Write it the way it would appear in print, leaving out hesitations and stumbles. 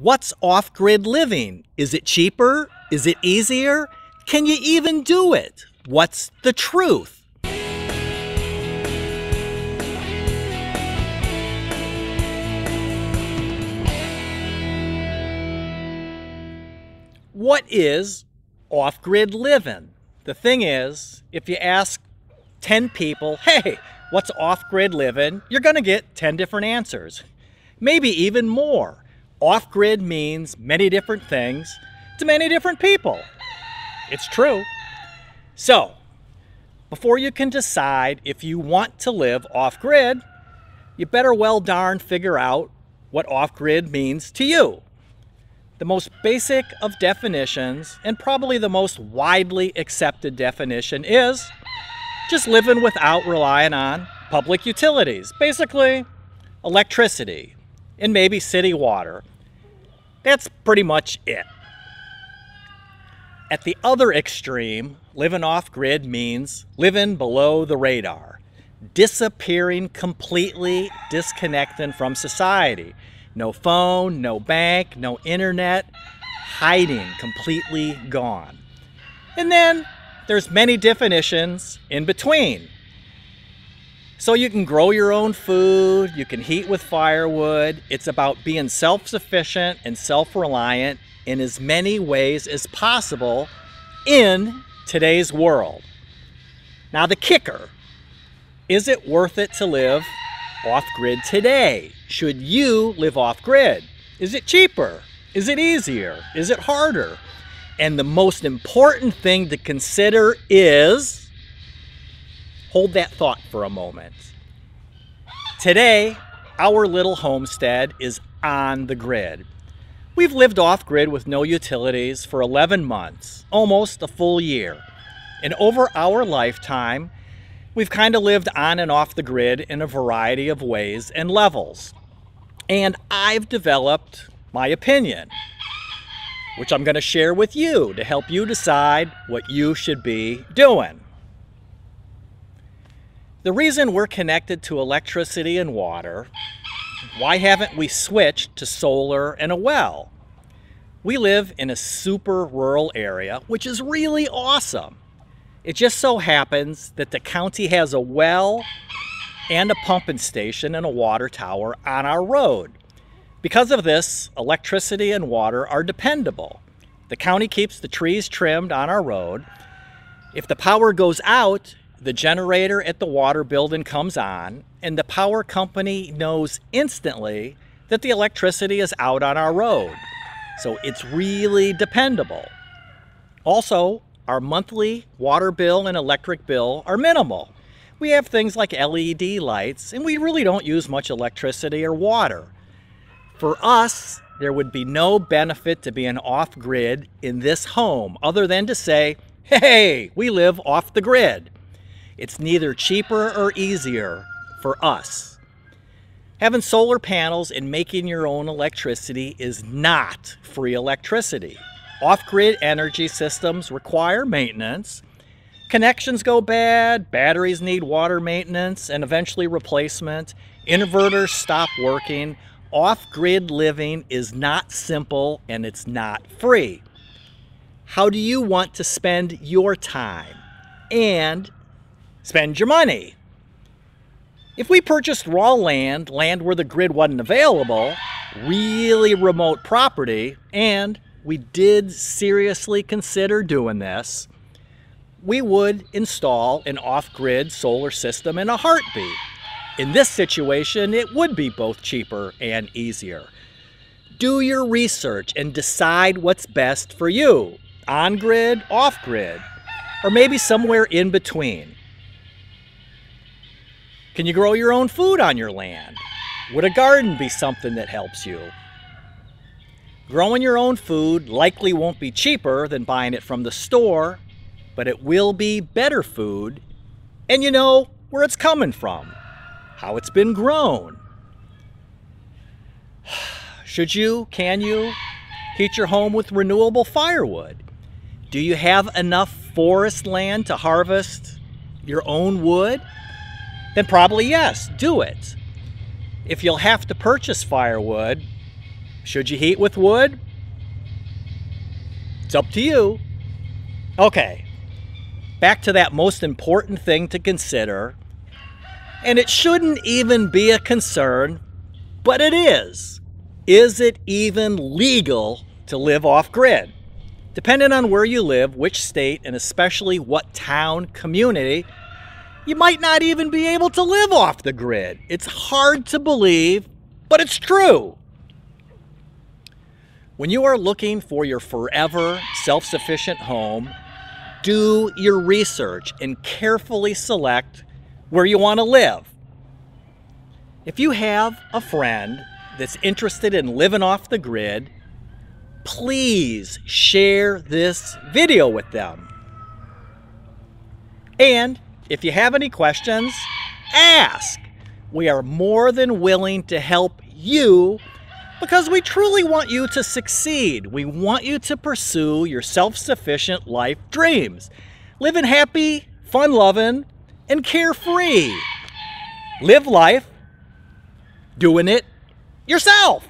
What's off-grid living? Is it cheaper? Is it easier? Can you even do it? What's the truth? What is off-grid living? The thing is, if you ask 10 people, hey, what's off-grid living? You're going to get 10 different answers, maybe even more. Off-grid means many different things to many different people. It's true. So, before you can decide if you want to live off-grid, you better well darn figure out what off-grid means to you. The most basic of definitions, and probably the most widely accepted definition, is just living without relying on public utilities. Basically, electricity and maybe city water. That's pretty much it. At the other extreme, living off-grid means living below the radar, disappearing completely, disconnecting from society. No phone, no bank, no internet, hiding, completely gone. And then there's many definitions in between. So you can grow your own food, you can heat with firewood. It's about being self-sufficient and self-reliant in as many ways as possible in today's world. Now the kicker, is it worth it to live off-grid today? Should you live off-grid? Is it cheaper? Is it easier? Is it harder? And the most important thing to consider is, hold that thought for a moment. Today, our little homestead is on the grid. We've lived off-grid with no utilities for 11 months, almost a full year. And over our lifetime, we've kind of lived on and off the grid in a variety of ways and levels. And I've developed my opinion, which I'm going to share with you to help you decide what you should be doing. The reason we're connected to electricity and water, why haven't we switched to solar and a well? We live in a super rural area, which is really awesome. It just so happens that the county has a well and a pumping station and a water tower on our road. Because of this, electricity and water are dependable. The county keeps the trees trimmed on our road. If the power goes out, the generator at the water building comes on, and the power company knows instantly that the electricity is out on our road. So it's really dependable. Also, our monthly water bill and electric bill are minimal. We have things like LED lights, and we really don't use much electricity or water. For us, there would be no benefit to being off-grid in this home other than to say, hey, we live off the grid. It's neither cheaper or easier for us. Having solar panels and making your own electricity is not free electricity. Off-grid energy systems require maintenance. Connections go bad, batteries need water maintenance and eventually replacement. Inverters stop working. Off-grid living is not simple and it's not free. How do you want to spend your time and spend your money? If we purchased raw land where the grid wasn't available, really remote property, and we did seriously consider doing this, we would install an off-grid solar system in a heartbeat. In this situation, it would be both cheaper and easier. Do your research and decide what's best for you, on-grid, off-grid, or maybe somewhere in between. Can you grow your own food on your land? Would a garden be something that helps you? Growing your own food likely won't be cheaper than buying it from the store, but it will be better food, and you know where it's coming from, how it's been grown. Can you heat your home with renewable firewood? Do you have enough forest land to harvest your own wood? Then probably yes, do it. If you'll have to purchase firewood, Should you heat with wood? It's up to you. Okay, back to that most important thing to consider. And it shouldn't even be a concern, but it is. Is it even legal to live off-grid? Depending on where you live, which state, and especially what town, community, you might not even be able to live off the grid. It's hard to believe, but it's true. When you are looking for your forever self-sufficient home, do your research and carefully select where you want to live. If you have a friend that's interested in living off the grid, please share this video with them. And if you have any questions, ask. We are more than willing to help you because we truly want you to succeed. We want you to pursue your self-sufficient life dreams. Living happy, fun-loving, and carefree. Live life doing it yourself.